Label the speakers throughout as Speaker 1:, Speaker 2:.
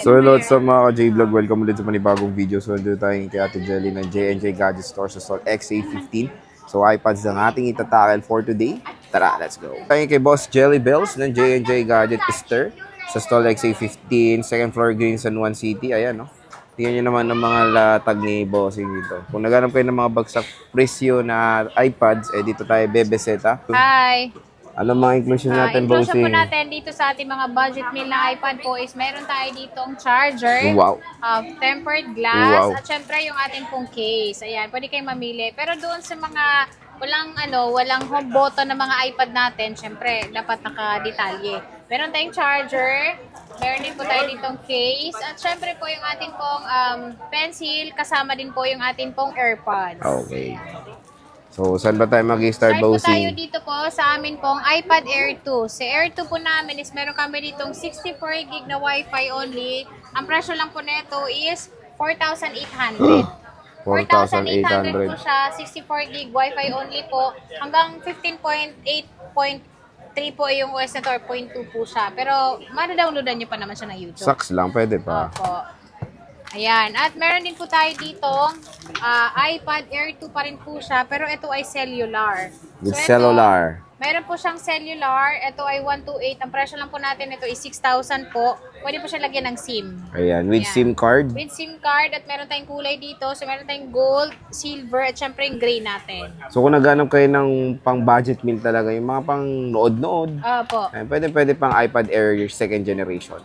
Speaker 1: So hello sa mga ka-J-Vlog, welcome ulit sa panibagong video. So nandito tayo kay Ate Jelly ng J&J Gadget Store sa stall XA15. So iPads ang ating itatakal for today. Tara, let's go. Tayo kay Boss Jelly Bells ng J&J Gadget Store sa stall XA15, second floor Green San Juan City. Ayan, no? Tingnan nyo naman ng mga latag ni Bossing dito. Kung naghanap kayo ng mga bagsak presyo na iPads, dito tayo bebeseta.
Speaker 2: Hi!
Speaker 1: Ano mga inclusion natin,
Speaker 2: Inclusion po
Speaker 1: Bossing?
Speaker 2: natin dito sa ating mga budget meal na iPad po is meron tayo ditong charger,
Speaker 1: Wow.
Speaker 2: tempered glass,
Speaker 1: Wow.
Speaker 2: at syempre yung ating pong case. Ayan, pwede kayong mamili. Pero doon sa mga walang home button na mga iPad natin, syempre dapat nakadetalye. Meron tayong charger, meron din po tayo ditong case, at syempre po yung ating pong pencil, kasama din po yung ating pong AirPods.
Speaker 1: Okay. So, saan ba tayo mag-start,
Speaker 2: Start po tayo
Speaker 1: Bossing?
Speaker 2: dito po sa amin pong iPad Air 2. Si Air 2 po namin is meron kami ditong 64 gig na Wi-Fi only. Ang presyo lang po nito is 4,800. 4,800 po siya, 64 gig Wi-Fi only po. Hanggang 15.8.3 po yung OS nito or 0.2 po siya. Pero ma-downloadan nyo pa naman siya ng YouTube.
Speaker 1: Saks lang, pwede pa.
Speaker 2: Opo. Ayan. At meron din po tayo dito, iPad Air 2 pa rin po siya, pero ito ay cellular.
Speaker 1: With
Speaker 2: ito,
Speaker 1: cellular.
Speaker 2: meron po siyang cellular. Ito ay 128. Ang presyo lang po natin ito is 6,000 po. Pwede po siya lagyan ng SIM.
Speaker 1: Ayan, with
Speaker 2: Ayan.
Speaker 1: SIM card.
Speaker 2: With SIM card at meron tayong kulay dito. So meron tayong gold, silver at syempre yung gray natin.
Speaker 1: So, kung naghanap kayo ng pang-budget meal talaga, yung mga pang-nood-nood,
Speaker 2: Opo.
Speaker 1: pwede pang iPad Air second generation.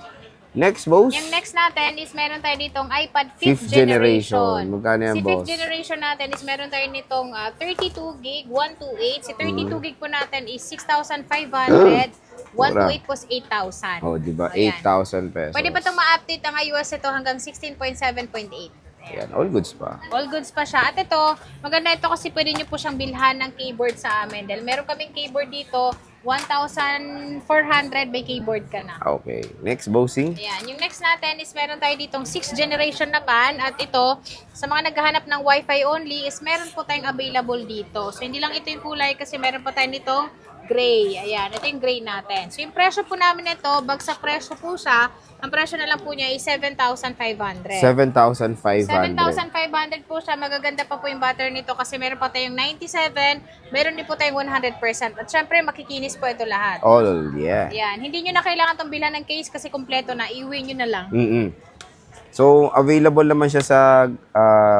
Speaker 1: Next, boss.
Speaker 2: Yung next natin is meron tayo ditong iPad 5th
Speaker 1: Fifth
Speaker 2: generation.
Speaker 1: generation. Magkano yan,
Speaker 2: Si
Speaker 1: boss?
Speaker 2: 5th generation natin is meron tayo nitong 32 gig, 128. Si 32 gig po natin is 6,500. 128 po is 8,000.
Speaker 1: Oh, di ba?
Speaker 2: Ayan.
Speaker 1: 8,000 pesos.
Speaker 2: Pwede pa itong ma-update ang iOS ito hanggang 16.7.8.
Speaker 1: Ayan, all goods pa.
Speaker 2: All goods pa siya. At ito, maganda ito kasi pwede nyo po siyang bilhan ng keyboard sa amin. Dahil meron kaming keyboard dito, 1,400 may keyboard ka na.
Speaker 1: Okay. Next, bossing.
Speaker 2: Ayan. Yung next natin is meron tayo ditong 6th generation naman. At ito, sa mga naghahanap ng Wi-Fi only, is meron po tayong available dito. So, hindi lang ito yung kulay kasi meron po tayo nitong gray. Ayan. Ito yung gray natin. So, yung presyo po namin ito, bagsak presyo po siya. Ang presyo na lang po niya is 7,500.
Speaker 1: 7,500.
Speaker 2: 7,500 po siya. Magaganda pa po yung battery nito kasi meron pa tayong 97, meron din po tayong 100%. At syempre, makikinis po ito lahat.
Speaker 1: All, yeah.
Speaker 2: Yan. Hindi nyo na kailangan itong bilhan ng case kasi kompleto na. Iuwi nyo na lang.
Speaker 1: So, available naman siya sa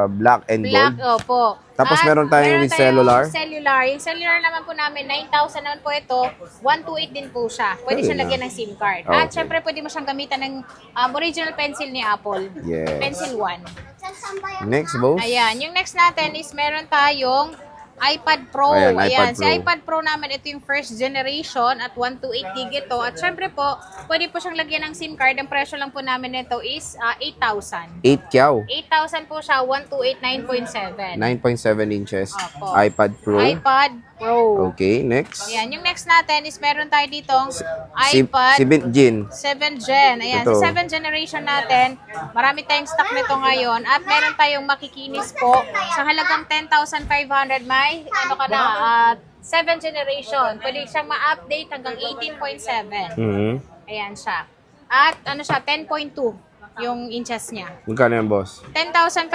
Speaker 1: black and
Speaker 2: Black,
Speaker 1: gold.
Speaker 2: opo.
Speaker 1: Tapos
Speaker 2: At
Speaker 1: meron tayong with cellular?
Speaker 2: Cellular. Yung cellular naman po namin, 9,000 naman po ito. 128 din po siya. Pwede
Speaker 1: Ayun
Speaker 2: siya
Speaker 1: na.
Speaker 2: lagyan ng SIM card. At
Speaker 1: Okay.
Speaker 2: syempre, pwede mo siyang gamitan ng original pencil ni Apple.
Speaker 1: Yes.
Speaker 2: Pencil 1.
Speaker 1: Next, boss.
Speaker 2: Ayan. Yung next natin is meron tayong iPad Pro.
Speaker 1: Ayan, iPad
Speaker 2: Si
Speaker 1: Pro.
Speaker 2: iPad Pro namin, ito yung first generation at 128 gig ito. At syempre po, pwede po siyang lagyan ng SIM card. Ang presyo lang po namin nito is 8,000.
Speaker 1: 8 kyaw.
Speaker 2: 8,000 po siya, 128, 9.7.
Speaker 1: 9.7 inches.
Speaker 2: Opo.
Speaker 1: iPad Pro.
Speaker 2: iPad Pro.
Speaker 1: Okay, next.
Speaker 2: Ayan, yung next natin is meron tayo ditong
Speaker 1: Si
Speaker 2: iPad
Speaker 1: 7 Gin.
Speaker 2: 7 Gen. Ayan,
Speaker 1: Ito.
Speaker 2: sa 7 generation natin, marami tayong stock nito ngayon at meron tayong makikinis po sa halagang 10,500 may ano ka na, 7 generation. Pwede siyang ma-update hanggang 18.7. Ayan siya. At ano siya, 10.2 yung inches niya.
Speaker 1: Magkano yan, boss?
Speaker 2: 10,500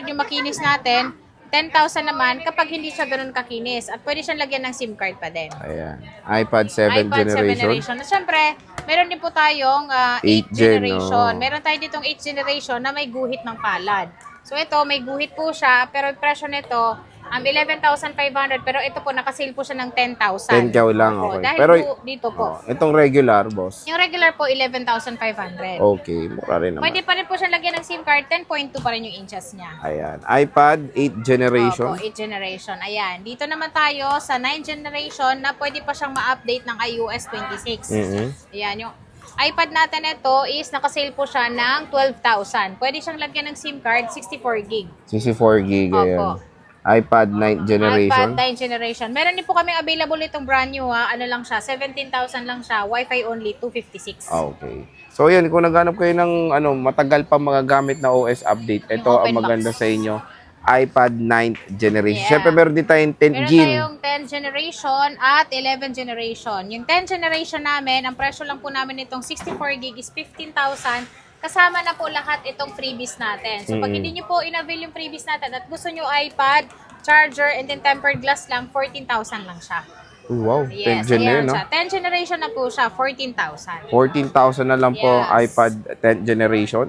Speaker 2: yung makinis natin. 10,000 naman kapag hindi siya ganun kakinis. At pwede siyang lagyan ng SIM card pa din.
Speaker 1: Ayan. iPad 7
Speaker 2: iPad 7
Speaker 1: generation.
Speaker 2: generation. At syempre, meron din po tayong 8
Speaker 1: 8 gen,
Speaker 2: generation.
Speaker 1: oh.
Speaker 2: Meron tayo ditong 8 generation na may guhit ng palad. So ito, may guhit po siya, pero yung presyo nito, 11,500, pero ito po, nakasale po siya ng 10,000.
Speaker 1: 10 kyaw lang,
Speaker 2: Opo,
Speaker 1: okay.
Speaker 2: Dahil
Speaker 1: Pero,
Speaker 2: po, dito po.
Speaker 1: itong regular, boss.
Speaker 2: Yung regular po, 11,500.
Speaker 1: Okay, mura rin naman.
Speaker 2: Pwede pa rin po siyang lagyan ng SIM card, 10.2 pa rin yung inches niya.
Speaker 1: Ayan. iPad 8 generation.
Speaker 2: Opo, 8 generation. Ayan. Dito naman tayo sa 9 generation na pwede pa siyang ma-update ng iOS 26. Ayan. Yung iPad natin ito is nakasale po siya ng 12,000. Pwede siyang lagyan ng SIM card, 64 gig.
Speaker 1: 64 gig. Ayan.
Speaker 2: Opo.
Speaker 1: iPad 9 generation.
Speaker 2: iPad 9 generation. Meron din po kami available itong brand new ha. Ano lang siya, 17,000 lang siya. Wi-Fi only, 256.
Speaker 1: Okay. So yan, kung naghanap kayo ng matagal pa magagamit na OS update, ito
Speaker 2: Yung
Speaker 1: ang
Speaker 2: open
Speaker 1: maganda
Speaker 2: box.
Speaker 1: sa inyo. iPad 9th generation.
Speaker 2: Yeah.
Speaker 1: Siyempre, meron din tayong 10
Speaker 2: Meron
Speaker 1: gin.
Speaker 2: tayong 10 generation at 11 generation. Yung 10 generation namin, ang presyo lang po namin itong 64 gig is 15,000. kasama na po lahat itong freebies natin. So, pag hindi nyo po in-avail yung freebies natin at gusto nyo iPad, charger, and then tempered glass lang, 14,000 lang siya.
Speaker 1: Oh, wow, 10
Speaker 2: Yes,
Speaker 1: gen na
Speaker 2: ayan
Speaker 1: yun, no?
Speaker 2: siya. 10 generation na po siya, 14,000.
Speaker 1: 14,000 na lang po
Speaker 2: Yes.
Speaker 1: iPad 10th generation.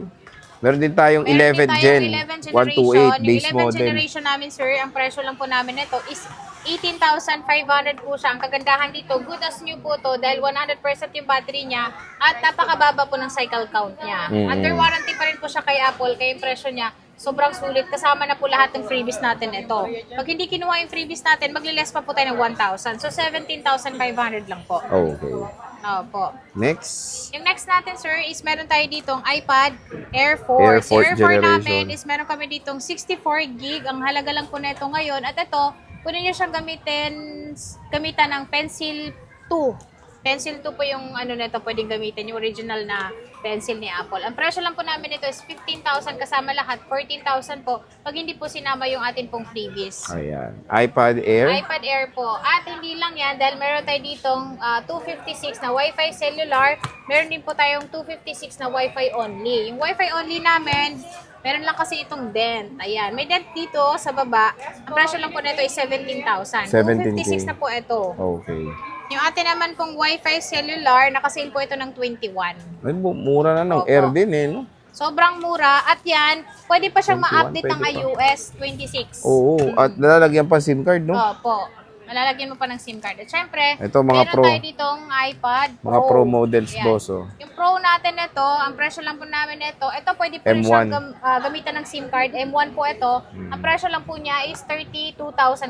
Speaker 1: Meron din tayong
Speaker 2: Meron
Speaker 1: 11
Speaker 2: din
Speaker 1: gen,
Speaker 2: tayong 11 generation.
Speaker 1: 128
Speaker 2: Yung
Speaker 1: base
Speaker 2: 11
Speaker 1: model.
Speaker 2: generation namin, sir, ang presyo lang po namin nito is 18,500 po siya. Ang kagandahan dito, good as new po to dahil 100% yung battery niya at napakababa po ng cycle count niya. Under warranty pa rin po siya kay Apple, kaya yung presyo niya sobrang sulit. Kasama na po lahat ng freebies natin ito. Pag hindi kinuha yung freebies natin, magliles pa po tayo ng 1,000. So, 17,500 lang po.
Speaker 1: Okay.
Speaker 2: Opo.
Speaker 1: Next.
Speaker 2: Yung next natin, sir, is meron tayo ditong iPad Air 4.
Speaker 1: Air
Speaker 2: Si
Speaker 1: 4th
Speaker 2: Air 4 namin
Speaker 1: generation.
Speaker 2: is meron kami ditong 64 gig. Ang halaga lang po nito ngayon. At ito, pwede nyo siyang gamitan ng Pencil 2. Pencil 2 po yung ano nito, pwedeng gamitin, yung original na pencil ni Apple. Ang presyo lang po namin nito is 15,000 kasama lahat, 14,000 po pag hindi po sinama yung atin pong freebies.
Speaker 1: Ayan. iPad Air.
Speaker 2: iPad Air po. At hindi lang yan, dahil meron tayo ditong 256 na Wi-Fi cellular, meron din po tayong 256 na Wi-Fi only. Yung Wi-Fi only namin, meron lang kasi itong dent. Ayan. May dent dito sa baba. Ang presyo lang po nito is 17,000. 256 na po ito.
Speaker 1: Okay.
Speaker 2: Yung atin naman pong Wi-Fi cellular, nakasale po ito ng 21.
Speaker 1: Ay, mura na ng
Speaker 2: Opo.
Speaker 1: Air din eh, no?
Speaker 2: Sobrang mura. At yan, pwede pa siyang
Speaker 1: 21,
Speaker 2: ma-update ng
Speaker 1: pwede pa.
Speaker 2: iOS 26.
Speaker 1: Oo. At nalalagyan pa SIM card, no?
Speaker 2: Opo. Malalagyan mo pa ng SIM card. At syempre,
Speaker 1: Ito, mga
Speaker 2: meron
Speaker 1: Pro.
Speaker 2: tayo ditong iPad
Speaker 1: Mga Pro models,
Speaker 2: Ayan.
Speaker 1: boss, oh.
Speaker 2: Yung Pro natin ito, ang presyo lang po namin ito, pwede po rin
Speaker 1: M1.
Speaker 2: siyang gamitan ng SIM card. M1 po ito. Ang presyo lang po niya is 32,000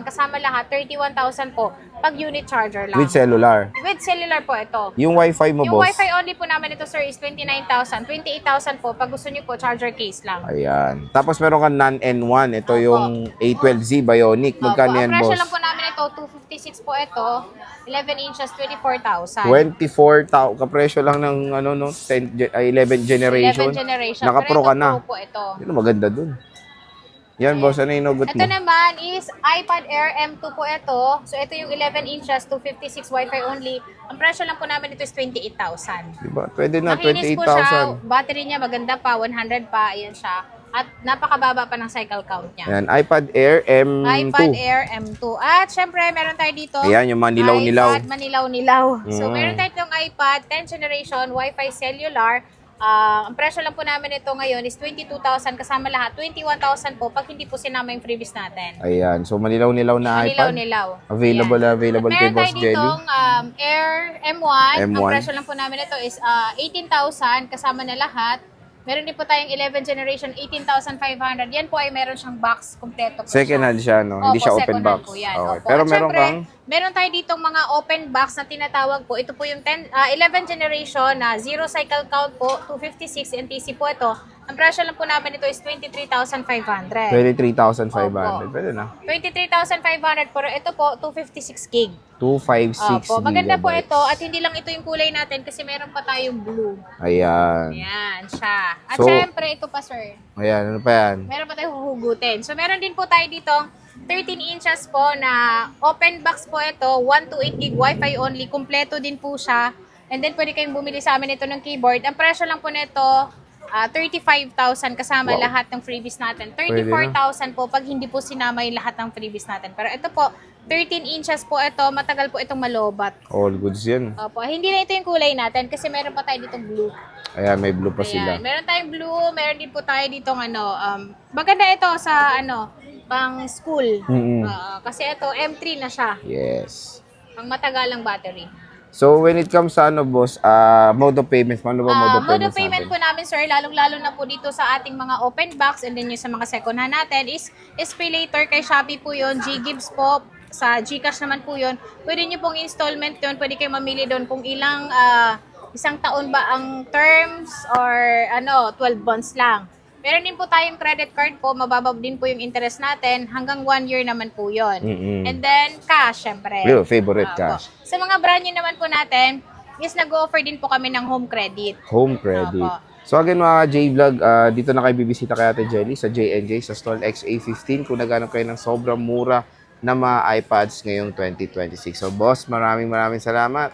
Speaker 2: kasama lahat, 31,000 po pag unit charger lang.
Speaker 1: With cellular.
Speaker 2: With cellular po ito.
Speaker 1: Yung Wi-Fi mo,
Speaker 2: Yung
Speaker 1: boss.
Speaker 2: Wi-Fi only po namin ito, sir, is 29,000. 28,000 po pag gusto niyo po charger case lang.
Speaker 1: Ayan. Tapos meron kang non-N1. Ito
Speaker 2: Opo.
Speaker 1: yung A12Z Bionic. Magkano
Speaker 2: Opo,
Speaker 1: yan,
Speaker 2: ang presyo
Speaker 1: boss?
Speaker 2: lang po namin ito, 256 po ito. 11 inches, 24,000.
Speaker 1: 24,000. Kapresyo lang ng 11 generation.
Speaker 2: 11 generation.
Speaker 1: Naka-pro
Speaker 2: Pero
Speaker 1: ka
Speaker 2: ito
Speaker 1: na.
Speaker 2: Pro po ito.
Speaker 1: Yun, maganda dun. Yan, boss. Ano yung nugot
Speaker 2: Ito
Speaker 1: mo?
Speaker 2: naman is iPad Air M2 po ito. So ito yung 11 inches, 256 Wi-Fi only. Ang presyo lang po namin ito is 28,000.
Speaker 1: Diba? Pwede na,
Speaker 2: Makinis po siya.
Speaker 1: 28,000.
Speaker 2: Battery niya maganda pa, 100 pa. Ayan siya. At napakababa pa ng cycle count niya.
Speaker 1: Ayan, iPad Air M2.
Speaker 2: iPad Air M2. At syempre, meron tayo dito.
Speaker 1: Ayan, yung manilaw-nilaw.
Speaker 2: iPad manilaw-nilaw. So,
Speaker 1: Mm.
Speaker 2: meron tayo itong iPad 10th generation, Wi-Fi cellular. Ang presyo lang po namin ito ngayon is 22,000 kasama lahat. 21,000 po pag hindi po sinama yung freebies natin.
Speaker 1: Ayan, so manilaw-nilaw na iPad.
Speaker 2: Manilaw-nilaw.
Speaker 1: Available
Speaker 2: Ayan.
Speaker 1: available
Speaker 2: At
Speaker 1: kay
Speaker 2: meron
Speaker 1: Boss
Speaker 2: tayo
Speaker 1: Jelly.
Speaker 2: ditong Air M1. Ang
Speaker 1: M1.
Speaker 2: presyo lang po namin ito is 18,000 kasama na lahat. Meron din po tayong 11 generation, 18,500. Yan po ay meron siyang box kompleto po
Speaker 1: Second
Speaker 2: siya.
Speaker 1: hand siya, no? Hindi
Speaker 2: Opo,
Speaker 1: siya open
Speaker 2: second
Speaker 1: box.
Speaker 2: hand po yan.
Speaker 1: Okay.
Speaker 2: Opo.
Speaker 1: Pero
Speaker 2: At
Speaker 1: meron
Speaker 2: syempre,
Speaker 1: kang
Speaker 2: meron tayo ditong mga open box na tinatawag po. Ito po yung 11 generation na zero cycle count po, 256 NTC po ito. Ang presyo lang po namin ito is 23,500.
Speaker 1: 23,500. Pwede na.
Speaker 2: 23,500 pero ito po 256 gig.
Speaker 1: 256
Speaker 2: Opo, maganda po
Speaker 1: gigabytes.
Speaker 2: ito at hindi lang ito yung kulay natin kasi meron pa tayong blue.
Speaker 1: Ayan.
Speaker 2: Ayan, siya. At
Speaker 1: So-
Speaker 2: syempre ito pa, sir.
Speaker 1: Ayan, ano pa yan?
Speaker 2: Meron pa tayong huhugutin. So meron din po tayo dito 13 inches po na open box po ito, 128 gig Wi-Fi only, kumpleto din po siya. And then pwede kayong bumili sa amin ito ng keyboard. Ang presyo lang po nito 35,000 kasama
Speaker 1: Wow.
Speaker 2: lahat ng freebies natin.
Speaker 1: Pwede
Speaker 2: 34,000 po pag hindi po sinama yung lahat ng freebies natin. Pero ito po, 13 inches po ito, matagal po itong malobat.
Speaker 1: All goods yan.
Speaker 2: Opo, hindi na ito yung kulay natin kasi meron pa tayo ditong blue.
Speaker 1: Ayan, may blue pa sila.
Speaker 2: Ayan, meron tayong blue, meron din po tayo ditong maganda ito sa pang school.
Speaker 1: Mm-mm.
Speaker 2: Kasi ito, M3 na siya.
Speaker 1: Yes.
Speaker 2: Pang matagalang battery.
Speaker 1: So, when it comes sa boss, mode of payments, ano ba mode of
Speaker 2: Mode
Speaker 1: payments
Speaker 2: of payment
Speaker 1: natin?
Speaker 2: po namin, sir, lalong-lalo na po dito sa ating mga open box and then yung sa mga second hand natin is pay later kay Shopee po yun, G-Gives po, sa Gcash naman po yun. Pwede nyo pong installment yun, pwede kayo mamili doon kung ilang, isang taon ba ang terms or 12 months lang. Meron din po tayong credit card po, mababa din po yung interest natin, hanggang 1 year naman po yun.
Speaker 1: Mm-mm.
Speaker 2: And then, cash, syempre.
Speaker 1: Your favorite
Speaker 2: Opo.
Speaker 1: cash.
Speaker 2: Sa mga brand new naman po natin, is nag-offer din po kami ng home credit.
Speaker 1: Home credit.
Speaker 2: Opo.
Speaker 1: So again mga J-Vlog, dito na kayo bibisita kay Ate Jelly sa J&J sa stall XA15 kung naghanap kayo ng sobrang mura na mga iPads ngayong 2026. So boss, maraming salamat.